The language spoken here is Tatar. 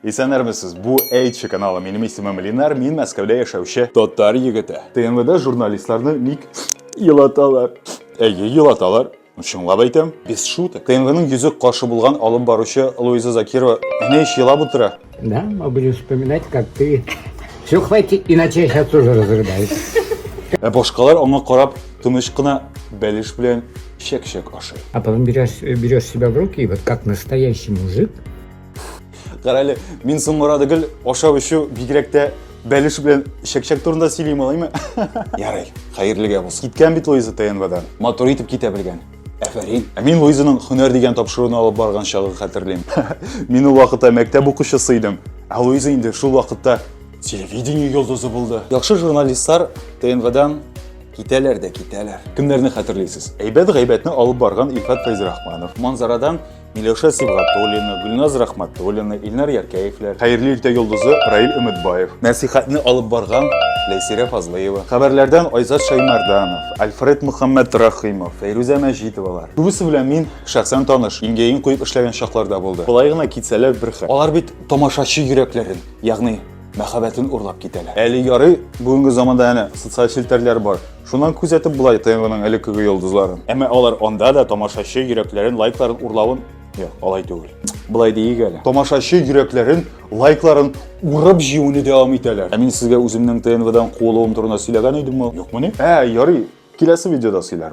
Исәнермесез, бу Эйчи каналы. Минем исемем Ленар, мин Мәскәүдә яшәүче татар егете. ТНВда журналистларны ник елаталар? Әйе, елаталар. Чынлап әйтәм, без шуток. ТНВның йөзек каршы булган алып баручы Луиза Закирова әнә ич елап утыра. Да, мы будем вспоминать, как ты... Все, хватит, иначе я сейчас тоже разрыдаюсь. Башкалар аңа карап тыныч кына бәлеш белән чәк-чәк ашый. А потом берешь себя в руки, и вот как настоящий мужик. Карале, мин соңгыра дигел ашап эчү бигрәк тә бәлеш белән чәк-чәк турында сөйлим алаймы? Ярый, хәерлегә булсын. Киткән бит Луиза ТНВдан. Матур итеп китә белгән. Әфәрин. Мин Луизаның һөнәр дигән тапшыруын алып барган чагын хәтерлим. Мин ул вакытта мәктәп укучысы идем. Ә Луиза инде шул вакытта телевидение йолдызы булды. Яхшы журналистлар ТНВдан китәләр дә китәләр. Кемнәрне хәтерлисез? Әйбәт-гайбәтне алып барган Илфат Фәйзрахманов, Манзарадан Миләүшә Сибгатуллина, Гөлназ Рахматуллина, Илнар Яркәевләр, хәерле иртә йолдызы Раил Өметбаев, мәсихәтне алып барган Ләйсирә Фазлыева, хәбәрләрдән Айзат Шаймарданов, Альфред Мөхәммәд Рахимов, Фәйрүзә Мәҗитовалар. Күбесе белән мин шәхсән таныш, иңгәен куеп эшләгән чакларда булды. Болай гына китсәләр бер хәл. Алар бит тамашачы йөрәкләрен, ягъни мәхәббәтен урлап китәләр. Әле ярый, бүгенге заманда әнә социаль фильтрлар бар. Шуннан күзәтеп булай ТНВның элеккеге йолдызларын. Әмма алар анда да тамашачы йөрәкләрен, лайкларын урлавын, юк, алай түгел. Булай диик әле. Тамашачы йөрәкләрен, лайкларын урып җыюны дәвам итәләр. Ә мин сезгә үземнең ТНВдан куылуым турында сөйләгән идемме? Юкмы ни? Ярый, киләсе видеода сөйләрмен.